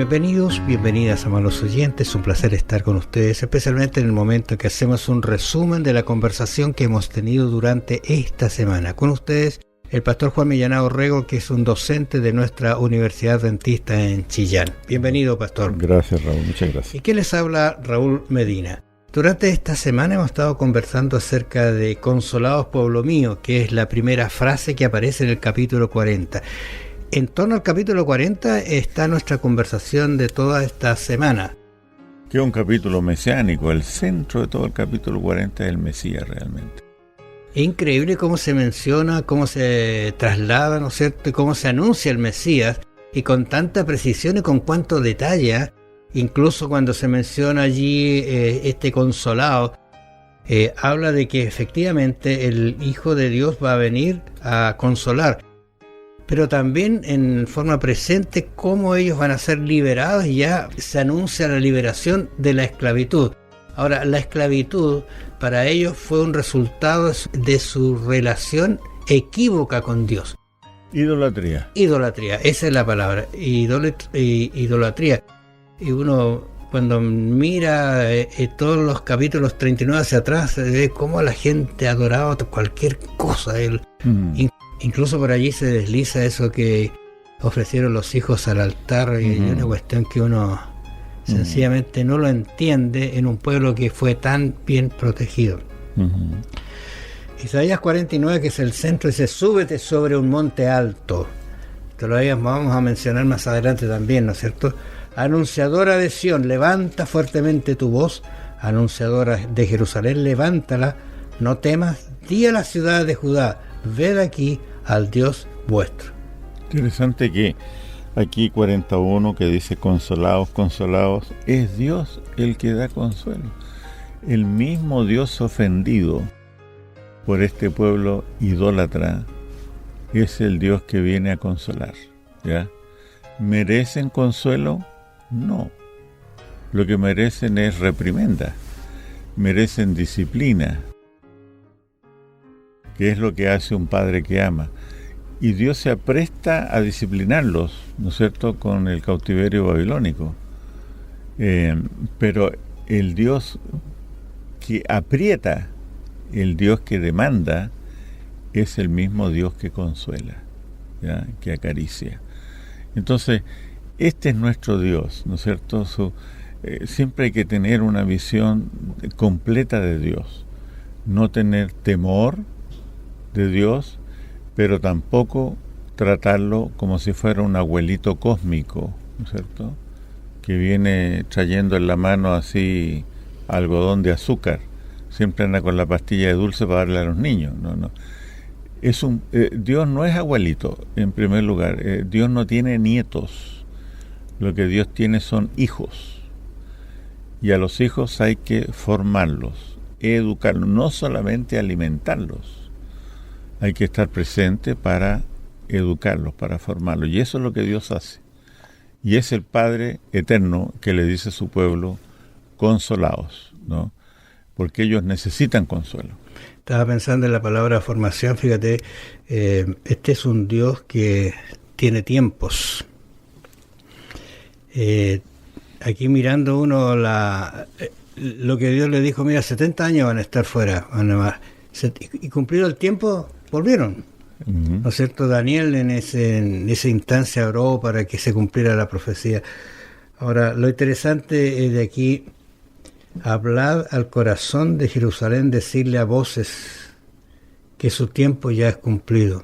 Bienvenidos, bienvenidas, amables oyentes. Un placer estar con ustedes, especialmente en el momento en que hacemos un resumen de la conversación que hemos tenido durante esta semana. Con ustedes, el pastor Juan Millanao Rego, que es un docente de nuestra Universidad Adventista en Chillán. Bienvenido, pastor. Gracias, Raúl. Muchas gracias. ¿Y qué les habla Raúl Medina? Durante esta semana hemos estado conversando acerca de Consolados Pueblo Mío, que es la primera frase que aparece en el capítulo 40. En torno al capítulo 40 está nuestra conversación de toda esta semana. Que es un capítulo mesiánico, el centro de todo el capítulo 40 es el Mesías realmente. Es increíble cómo se menciona, cómo se traslada, ¿no es cierto?, y cómo se anuncia el Mesías, y con tanta precisión y con cuánto detalle, incluso cuando se menciona allí este consolado, habla de que efectivamente el Hijo de Dios va a venir a consolar, pero también en forma presente cómo ellos van a ser liberados, y ya se anuncia la liberación de la esclavitud. Ahora, la esclavitud para ellos fue un resultado de su relación equívoca con Dios. Idolatría, esa es la palabra, idolatría. Y uno, cuando mira todos los capítulos 39 hacia atrás, se ve cómo la gente adoraba cualquier cosa. Incluso por allí se desliza eso que ofrecieron los hijos al altar, y una cuestión que uno sencillamente no lo entiende en un pueblo que fue tan bien protegido. Isaías 49, que es el centro, dice: súbete sobre un monte alto. Te lo vamos a mencionar más adelante también, ¿no es cierto? Anunciadora de Sión, levanta fuertemente tu voz. Anunciadora de Jerusalén, levántala, no temas, di a la ciudad de Judá: ved aquí al Dios vuestro. Interesante que aquí 41 que dice consolados, consolados, es Dios el que da consuelo. El mismo Dios ofendido por este pueblo idólatra es el Dios que viene a consolar, ¿ya? ¿Merecen consuelo? No. Lo que merecen es reprimenda, merecen disciplina, que es lo que hace un padre que ama. Y Dios se apresta a disciplinarlos, ¿no es cierto?, con el cautiverio babilónico. Pero el Dios que aprieta, el Dios que demanda, es el mismo Dios que consuela, ¿ya?, que acaricia. Entonces, este es nuestro Dios, ¿no es cierto? Siempre hay que tener una visión completa de Dios, no tener temor de Dios, pero tampoco tratarlo como si fuera un abuelito cósmico, ¿no es cierto?, que viene trayendo en la mano así algodón de azúcar, siempre anda con la pastilla de dulce para darle a los niños. No. Dios no es abuelito, en primer lugar. Dios no tiene nietos. Lo que Dios tiene son hijos, y a los hijos hay que formarlos, educarlos, no solamente alimentarlos. Hay que estar presente para educarlos, para formarlos. Y eso es lo que Dios hace. Y es el Padre eterno que le dice a su pueblo: consolaos, ¿no? Porque ellos necesitan consuelo. Estaba pensando en la palabra formación. Fíjate, este es un Dios que tiene tiempos. Aquí mirando uno lo que Dios le dijo: mira, 70 años van a estar fuera, y cumplido el tiempo, volvieron. ¿No es cierto? Daniel en esa instancia oró para que se cumpliera la profecía. Ahora, lo interesante es de aquí: hablad al corazón de Jerusalén, decirle a voces que su tiempo ya es cumplido.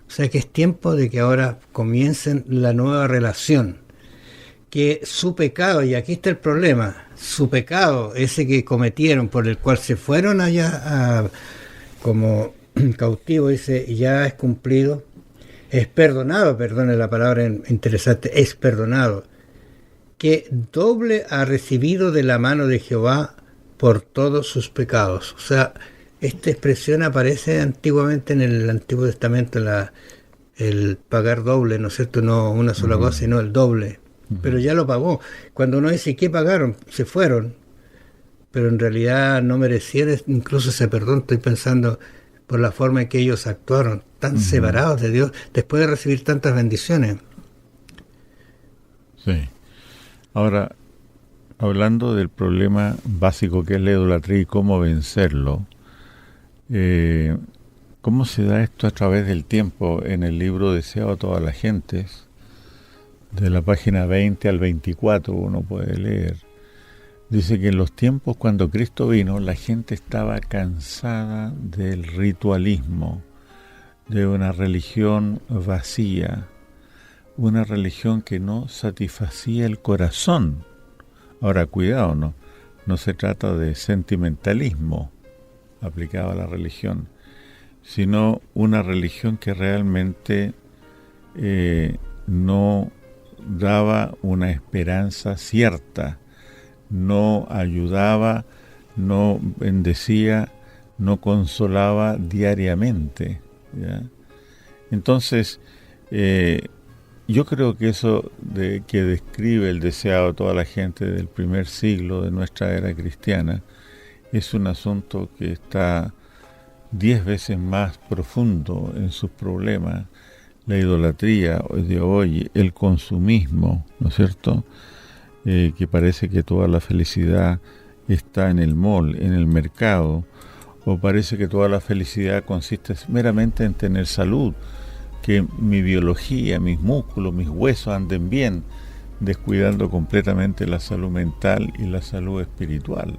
O sea que es tiempo de que ahora comiencen la nueva relación, que su pecado, y aquí está el problema, su pecado, ese que cometieron, por el cual se fueron allá como cautivo, dice, ya es cumplido, es perdonado, perdone la palabra interesante, es perdonado, que doble ha recibido de la mano de Jehová por todos sus pecados. O sea, esta expresión aparece antiguamente en el Antiguo Testamento, el pagar doble, ¿no es cierto? No una sola cosa, sino el doble. Pero ya lo pagó. Cuando uno dice, ¿qué pagaron? Se fueron, pero en realidad no merecían incluso ese perdón. Estoy pensando por la forma en que ellos actuaron, tan separados de Dios, después de recibir tantas bendiciones. Sí. Ahora, hablando del problema básico que es la idolatría y cómo vencerlo, ¿cómo se da esto a través del tiempo? En el libro Deseado a todas las gentes, de la página 20 al 24 uno puede leer. Dice que en los tiempos cuando Cristo vino, la gente estaba cansada del ritualismo, de una religión vacía, una religión que no satisfacía el corazón. Ahora, cuidado, no se trata de sentimentalismo aplicado a la religión, sino una religión que realmente no daba una esperanza cierta, no ayudaba, no bendecía, no consolaba diariamente, ¿ya? Entonces, yo creo que eso que describe el deseado de toda la gente del primer siglo de nuestra era cristiana es un asunto que está 10 veces más profundo en sus problemas. La idolatría de hoy, el consumismo, ¿no es cierto?, que parece que toda la felicidad está en el mall, en el mercado, o parece que toda la felicidad consiste meramente en tener salud, que mi biología, mis músculos, mis huesos anden bien, descuidando completamente la salud mental y la salud espiritual.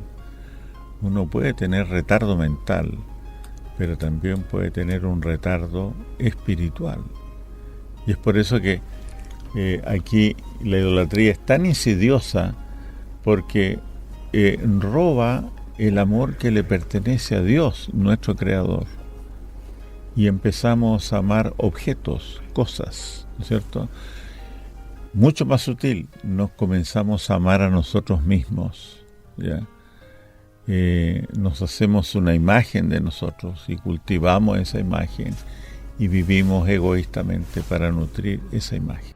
Uno puede tener retardo mental, pero también puede tener un retardo espiritual. Y es por eso que aquí la idolatría es tan insidiosa, porque roba el amor que le pertenece a Dios, nuestro Creador. Y empezamos a amar objetos, cosas, ¿no es cierto? Mucho más sutil, nos comenzamos a amar a nosotros mismos, ¿ya? Nos hacemos una imagen de nosotros y cultivamos esa imagen y vivimos egoístamente para nutrir esa imagen.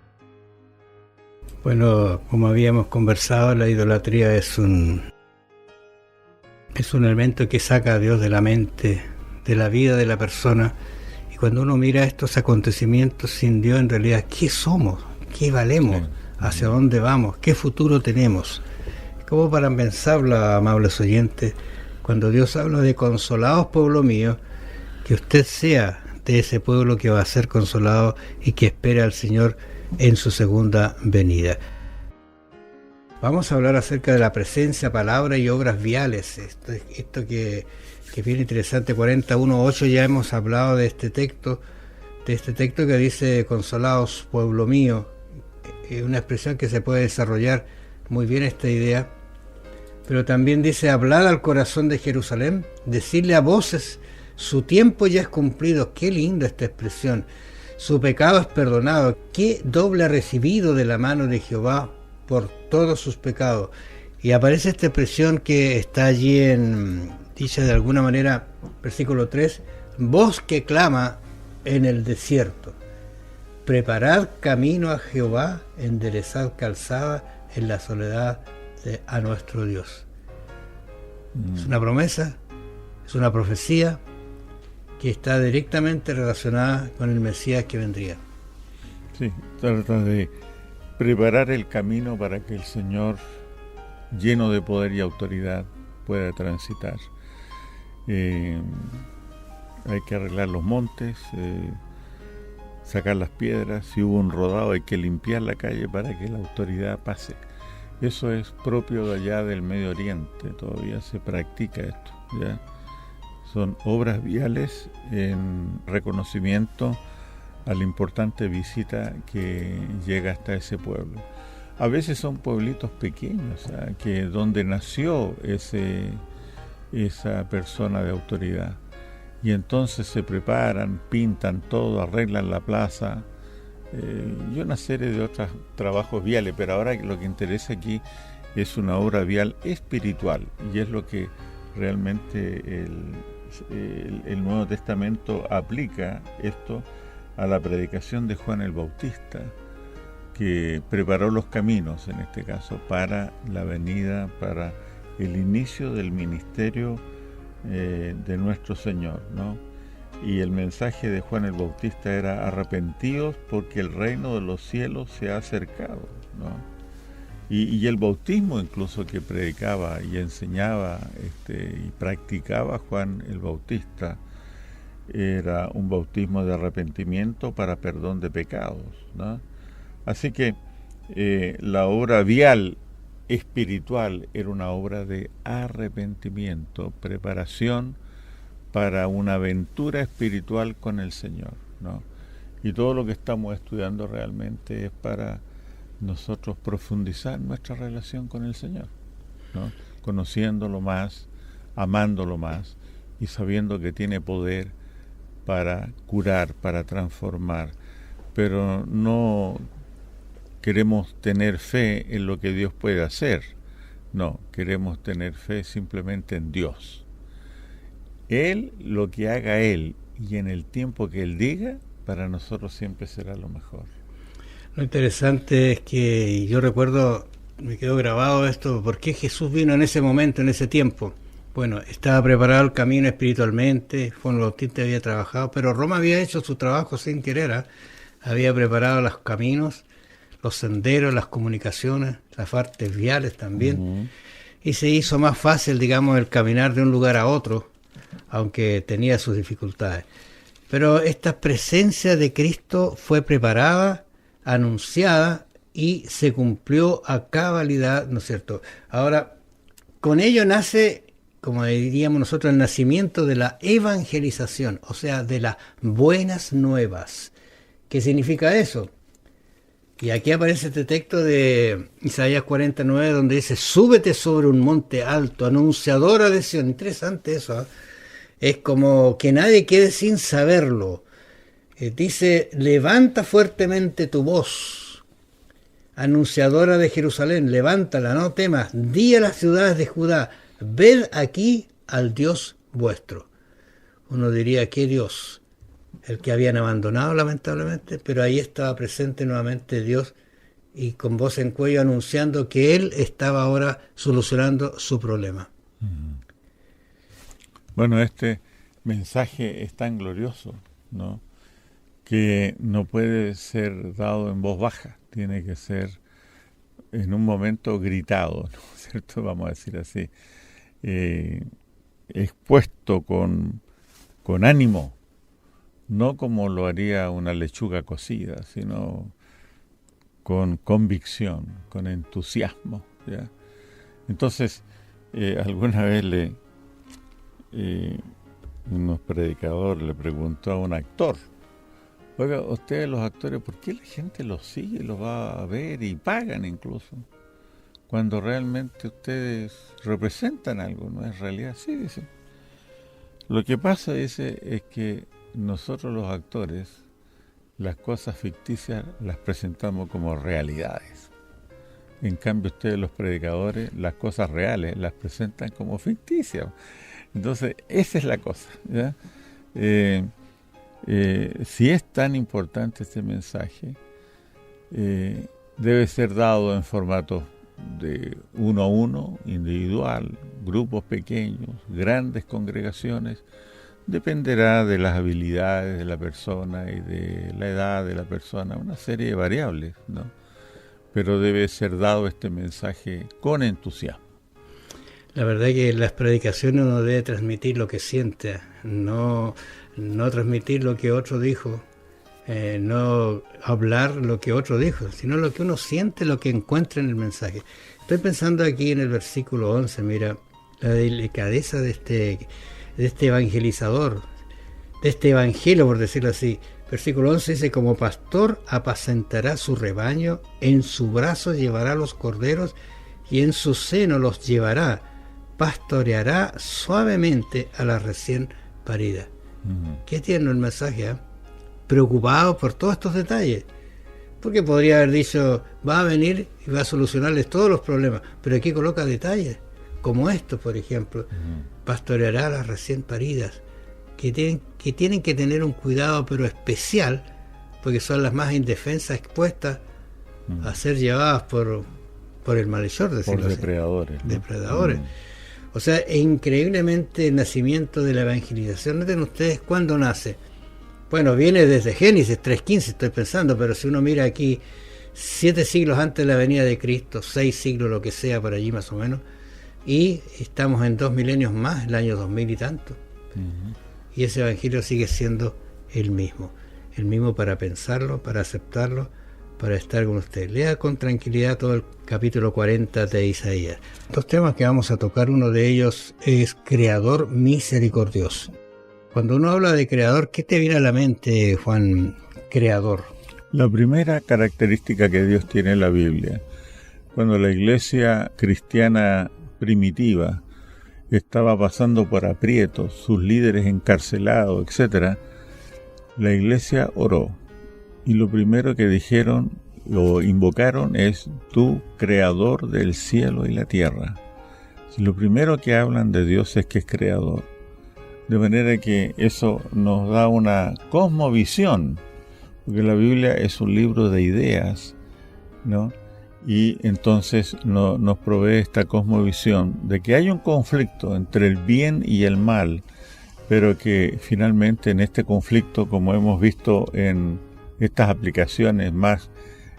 Bueno, como habíamos conversado, la idolatría es un elemento que saca a Dios de la mente, de la vida de la persona. Y cuando uno mira estos acontecimientos sin Dios, en realidad, ¿qué somos? ¿Qué valemos? ¿Hacia dónde vamos? ¿Qué futuro tenemos? Como para pensarlo, amables oyentes, cuando Dios habla de consolados, pueblo mío, que usted sea de ese pueblo que va a ser consolado y que espera al Señor en su segunda venida. Vamos a hablar acerca de la presencia, palabra y obras viales. Esto que es bien interesante. 41.8, ya hemos hablado de este texto que dice consolados, pueblo mío. Es una expresión que se puede desarrollar muy bien esta idea. Pero también dice hablad al corazón de Jerusalén, decirle a voces, su tiempo ya es cumplido. Qué linda esta expresión. Su pecado es perdonado. Qué doble ha recibido de la mano de Jehová por todos sus pecados. Y aparece esta expresión que está allí dice de alguna manera, versículo 3, voz que clama en el desierto. Preparad camino a Jehová, enderezad calzada en la soledad a nuestro Dios. Es una promesa, es una profecía que está directamente relacionada con el Mesías que vendría. Sí, trata de preparar el camino para que el Señor, lleno de poder y autoridad, pueda transitar. Hay que arreglar los montes, sacar las piedras. Si hubo un rodado, hay que limpiar la calle para que la autoridad pase. Eso es propio de allá del Medio Oriente, todavía se practica esto, ¿ya? Son obras viales en reconocimiento a la importante visita que llega hasta ese pueblo. A veces son pueblitos pequeños, ¿sabes?, que donde nació esa persona de autoridad. Y entonces se preparan, pintan todo, arreglan la plaza, y una serie de otros trabajos viales. Pero ahora lo que interesa aquí es una obra vial espiritual, y es lo que realmente el Nuevo Testamento aplica esto a la predicación de Juan el Bautista, que preparó los caminos, en este caso, para la venida, para el inicio del ministerio de nuestro Señor, ¿no? Y el mensaje de Juan el Bautista era: arrepentíos porque el reino de los cielos se ha acercado, ¿no? Y el bautismo incluso que predicaba y enseñaba y practicaba Juan el Bautista era un bautismo de arrepentimiento para perdón de pecados, ¿no? Así que la obra vial espiritual era una obra de arrepentimiento, preparación para una aventura espiritual con el Señor, ¿no? Y todo lo que estamos estudiando realmente es para nosotros profundizar nuestra relación con el Señor, ¿no? Conociéndolo más, amándolo más y sabiendo que tiene poder para curar, para transformar, pero no queremos tener fe en lo que Dios puede hacer, no, queremos tener fe simplemente en Dios. Él, lo que haga Él y en el tiempo que Él diga, para nosotros siempre será lo mejor. Lo interesante es que yo recuerdo, me quedó grabado esto, ¿por qué Jesús vino en ese momento, en ese tiempo? Bueno, estaba preparado el camino espiritualmente, Juan el Bautista había trabajado, pero Roma había hecho su trabajo sin querer, había preparado los caminos, los senderos, las comunicaciones, las partes viales también, y se hizo más fácil, digamos, el caminar de un lugar a otro, aunque tenía sus dificultades. Pero esta presencia de Cristo fue preparada, anunciada y se cumplió a cabalidad, ¿no es cierto? Ahora, con ello nace, como diríamos nosotros, el nacimiento de la evangelización, o sea, de las buenas nuevas. ¿Qué significa eso? Y aquí aparece este texto de Isaías 49, donde dice: súbete sobre un monte alto, anunciadora de Sion. Interesante eso, ¿eh? Es como que nadie quede sin saberlo. Dice: levanta fuertemente tu voz, anunciadora de Jerusalén, levántala, no temas, di a las ciudades de Judá, ved aquí al Dios vuestro. Uno diría, ¿qué Dios? El que habían abandonado lamentablemente, pero ahí estaba presente nuevamente Dios y con voz en cuello anunciando que Él estaba ahora solucionando su problema. Bueno, este mensaje es tan glorioso, ¿no?, que no puede ser dado en voz baja, tiene que ser en un momento gritado, ¿no es cierto? Vamos a decir así, expuesto con ánimo, no como lo haría una lechuga cocida, sino con convicción, con entusiasmo, ¿ya? Entonces, alguna vez unos predicadores le preguntó a un actor: oiga, ustedes los actores, ¿por qué la gente los sigue, los va a ver y pagan incluso? Cuando realmente ustedes representan algo, ¿no es realidad? Sí, dice. Lo que pasa, dice, es que nosotros los actores, las cosas ficticias las presentamos como realidades. En cambio, ustedes los predicadores, las cosas reales las presentan como ficticias. Entonces, esa es la cosa, ¿ya? Si es tan importante este mensaje, debe ser dado en formato de uno a uno, individual, grupos pequeños, grandes congregaciones. Dependerá de las habilidades de la persona y de la edad de la persona, una serie de variables, ¿no? Pero debe ser dado este mensaje con entusiasmo. La verdad es que en las predicaciones uno debe transmitir lo que siente, no transmitir lo que otro dijo, no hablar lo que otro dijo, sino lo que uno siente, lo que encuentra en el mensaje. Estoy pensando aquí en el versículo 11, mira, la delicadeza de este evangelizador, de este evangelio, por decirlo así. Versículo 11 dice: como pastor apacentará su rebaño, en su brazo llevará los corderos y en su seno los llevará, pastoreará suavemente a las recién paridas. Qué tierno el mensaje, ¿eh? Preocupado por todos estos detalles, porque podría haber dicho: va a venir y va a solucionarles todos los problemas, pero aquí coloca detalles como estos, por ejemplo. Pastoreará a las recién paridas, que tienen que tener un cuidado pero especial, porque son las más indefensas, expuestas a ser llevadas por el malhechor, por depredadores, ¿no? Depredadores. O sea, es increíblemente el nacimiento de la evangelización. Noten ustedes cuándo nace. Bueno, viene desde Génesis 3:15, estoy pensando, pero si uno mira aquí 7 siglos antes de la venida de Cristo, 6 siglos, lo que sea, por allí más o menos, y estamos en 2 milenios más, el año 2000 y tanto. Y ese evangelio sigue siendo el mismo para pensarlo, para aceptarlo, para estar con usted. Lea con tranquilidad todo el capítulo 40 de Isaías. 2 temas que vamos a tocar, uno de ellos es Creador misericordioso. Cuando uno habla de Creador, ¿qué te viene a la mente, Juan? Creador. La primera característica que Dios tiene en la Biblia, cuando la iglesia cristiana primitiva estaba pasando por aprietos, sus líderes encarcelados, etc., la iglesia oró. Y lo primero que dijeron o invocaron es tú, creador del cielo y la tierra. Si lo primero que hablan de Dios es que es creador. De manera que eso nos da una cosmovisión, porque la Biblia es un libro de ideas, ¿no? Y entonces nos provee esta cosmovisión de que hay un conflicto entre el bien y el mal, pero que finalmente en este conflicto, como hemos visto en estas aplicaciones más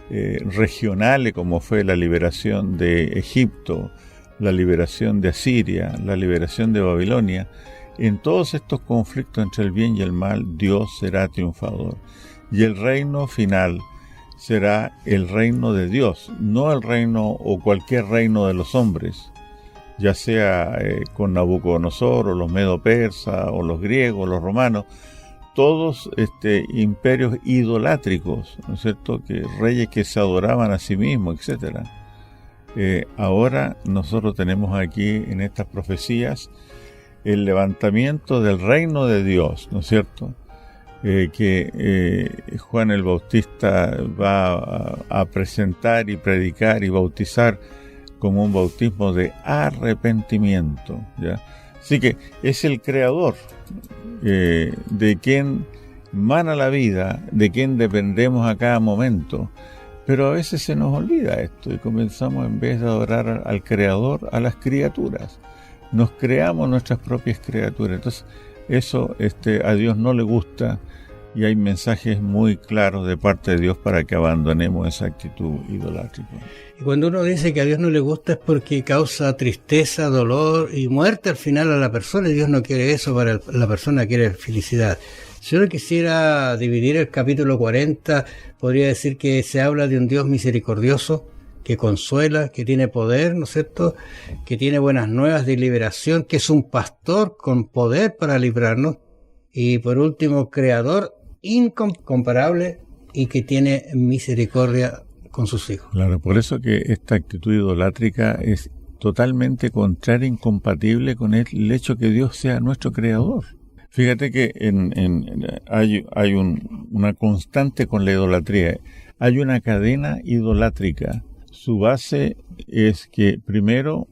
regionales, como fue la liberación de Egipto, la liberación de Asiria, la liberación de Babilonia, en todos estos conflictos entre el bien y el mal, Dios será triunfador. Y el reino final será el reino de Dios, no el reino o cualquier reino de los hombres, ya sea con Nabucodonosor o los medo-persas o los griegos, los romanos, todos imperios idolátricos, ¿no es cierto?, que reyes que se adoraban a sí mismos, etc. Ahora nosotros tenemos aquí en estas profecías el levantamiento del reino de Dios, ¿no es cierto?, que Juan el Bautista va a presentar y predicar y bautizar como un bautismo de arrepentimiento, ¿ya? Así que es el creador de quien mana la vida, de quien dependemos a cada momento. Pero a veces se nos olvida esto y comenzamos, en vez de adorar al creador, a las criaturas. Nos creamos nuestras propias criaturas. Entonces eso a Dios no le gusta, y hay mensajes muy claros de parte de Dios para que abandonemos esa actitud idolátrica. Y cuando uno dice que a Dios no le gusta es porque causa tristeza, dolor y muerte al final a la persona, y Dios no quiere eso, para la persona quiere felicidad. Si uno quisiera dividir el capítulo 40, podría decir que se habla de un Dios misericordioso, que consuela, que tiene poder, ¿no es cierto?, que tiene buenas nuevas de liberación, que es un pastor con poder para librarnos, y por último, creador incomparable y que tiene misericordia con sus hijos. Claro, por eso que esta actitud idolátrica es totalmente contraria, incompatible con el hecho que Dios sea nuestro creador. Fíjate que hay una constante con la idolatría. Hay una cadena idolátrica. Su base es que primero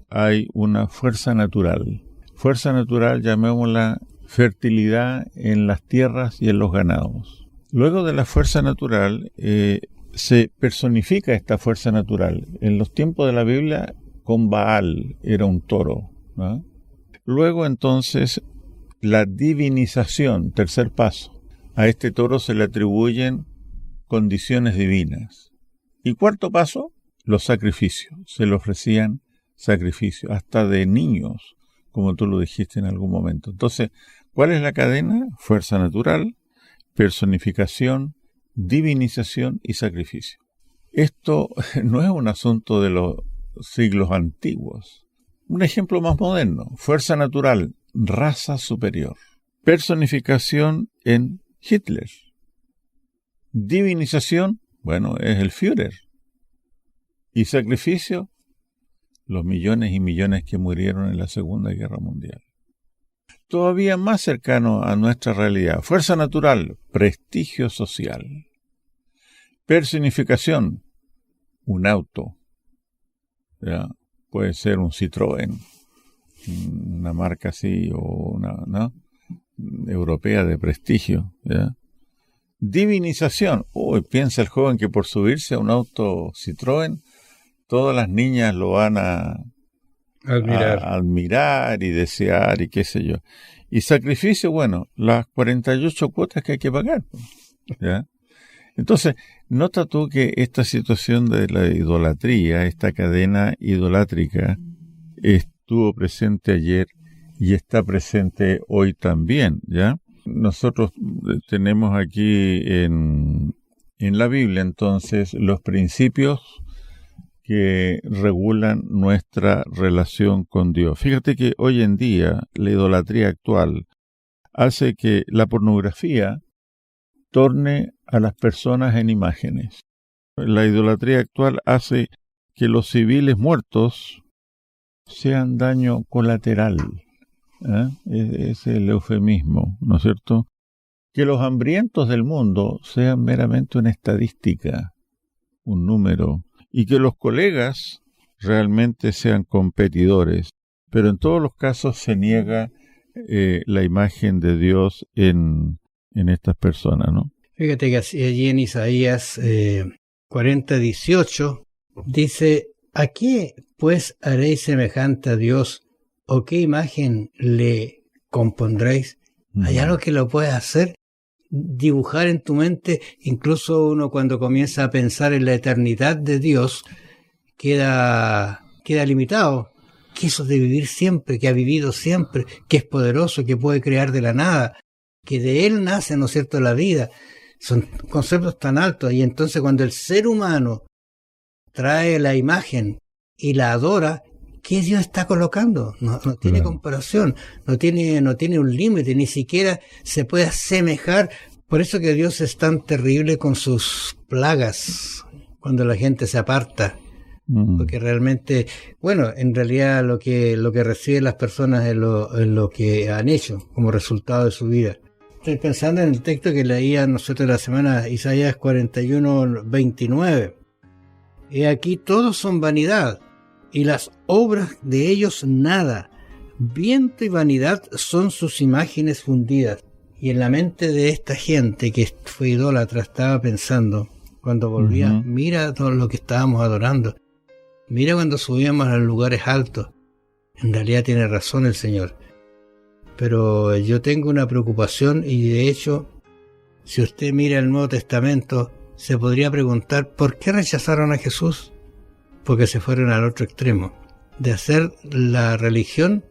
hay una fuerza natural. Fuerza natural, llamémosla fertilidad en las tierras y en los ganados. Luego de la fuerza natural, se personifica esta fuerza natural. En los tiempos de la Biblia, con Baal era un toro, ¿no? Luego entonces, la divinización, tercer paso. A este toro se le atribuyen condiciones divinas. Y cuarto paso, los sacrificios. Se le ofrecían sacrificios, hasta de niños, como tú lo dijiste en algún momento. Entonces, ¿cuál es la cadena? Fuerza natural, personificación, divinización y sacrificio. Esto no es un asunto de los siglos antiguos. Un ejemplo más moderno: fuerza natural, raza superior. Personificación en Hitler. Divinización, bueno, es el Führer. Y sacrificio, los millones y millones que murieron en la Segunda Guerra Mundial. Todavía más cercano a nuestra realidad: fuerza natural, prestigio social. Personificación, un auto, ¿ya? Puede ser un Citroën, una marca así, o una, ¿no?, europea de prestigio, ¿ya? Divinización, piensa el joven que por subirse a un auto Citroën, todas las niñas lo van a admirar y desear y qué sé yo. Y sacrificio, bueno, las 48 cuotas que hay que pagar, ¿ya? Entonces, nota tú que esta situación de la idolatría, esta cadena idolátrica, estuvo presente ayer y está presente hoy también, ¿ya? Nosotros tenemos aquí en la Biblia, entonces, los principios que regulan nuestra relación con Dios. Fíjate que hoy en día la idolatría actual hace que la pornografía torne a las personas en imágenes. La idolatría actual hace que los civiles muertos sean daño colateral. Es el eufemismo, ¿no es cierto? Que los hambrientos del mundo sean meramente una estadística, un número, y que los colegas realmente sean competidores. Pero en todos los casos se niega la imagen de Dios en estas personas, ¿no? Fíjate que allí en Isaías 40:18 dice: ¿a qué pues haréis semejante a Dios? ¿O qué imagen le compondréis? Hay algo que lo puedes hacer, dibujar en tu mente. Incluso uno, cuando comienza a pensar en la eternidad de Dios, queda limitado. Que eso de vivir siempre, que ha vivido siempre, que es poderoso, que puede crear de la nada, que de Él nace, ¿no es cierto?, la vida. Son conceptos tan altos. Y entonces cuando el ser humano trae la imagen y la adora, ¿qué Dios está colocando? No tiene comparación, no tiene un límite, ni siquiera se puede asemejar. Por eso que Dios es tan terrible con sus plagas, cuando la gente se aparta. Porque realmente, bueno, en realidad lo que reciben las personas es lo que han hecho como resultado de su vida. Estoy pensando en el texto que leía nosotros la semana, Isaías 41:29. He aquí todos son vanidad, y las obras de ellos nada. Viento y vanidad son sus imágenes fundidas. Y en la mente de esta gente que fue idólatra estaba pensando, cuando volvía, mira todo lo que estábamos adorando. Mira cuando subíamos a los lugares altos. En realidad tiene razón el Señor. Pero yo tengo una preocupación, y de hecho, si usted mira el Nuevo Testamento, se podría preguntar ¿por qué rechazaron a Jesús? Porque se fueron al otro extremo, de hacer la religión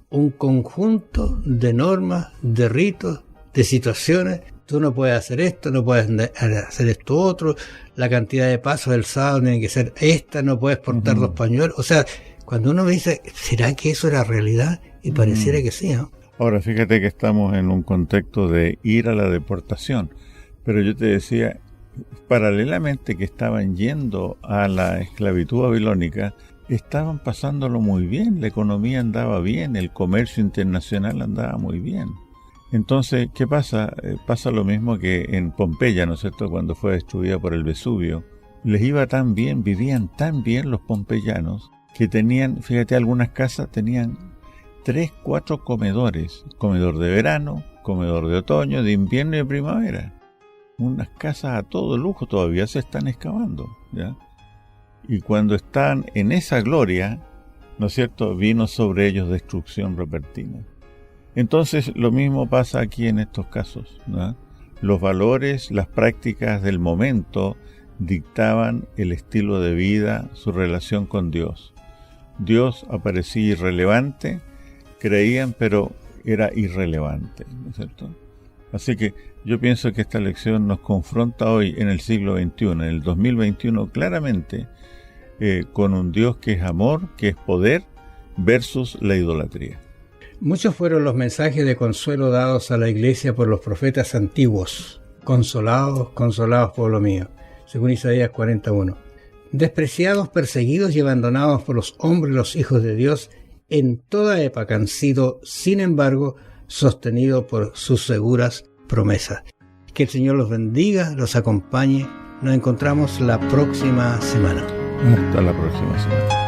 un conjunto de normas, de ritos, de situaciones. Tú no puedes hacer esto, no puedes hacer esto otro, la cantidad de pasos del sábado tiene que ser esta, no puedes portar 2 pañuelos. O sea, cuando uno me dice, ¿será que eso era realidad? Y pareciera que sí, ¿no? Ahora, fíjate que estamos en un contexto de ir a la deportación, pero yo te decía, paralelamente que estaban yendo a la esclavitud babilónica, estaban pasándolo muy bien, la economía andaba bien, el comercio internacional andaba muy bien. Entonces, ¿qué pasa? Pasa lo mismo que en Pompeya, ¿no es cierto?, cuando fue destruida por el Vesubio. Les iba tan bien, vivían tan bien los pompeyanos, que tenían, fíjate, algunas casas tenían 3, 4 comedores, comedor de verano, comedor de otoño, de invierno y de primavera. Unas casas a todo lujo, todavía se están excavando, ¿ya? Y cuando están en esa gloria, ¿no es cierto?, vino sobre ellos destrucción repentina. Entonces, lo mismo pasa aquí en estos casos, ¿no? Los valores, las prácticas del momento dictaban el estilo de vida, su relación con Dios. Dios aparecía irrelevante, creían, pero era irrelevante, ¿no es cierto? Así que yo pienso que esta lección nos confronta hoy en el siglo XXI, en el 2021, claramente con un Dios que es amor, que es poder, versus la idolatría. Muchos fueron los mensajes de consuelo dados a la iglesia por los profetas antiguos. Consolados, consolados, pueblo mío, según Isaías 41. Despreciados, perseguidos y abandonados por los hombres y los hijos de Dios en toda época han sido, sin embargo, sostenidos por sus seguras promesas. Que el Señor los bendiga, los acompañe. Nos encontramos la próxima semana. Hasta la próxima semana.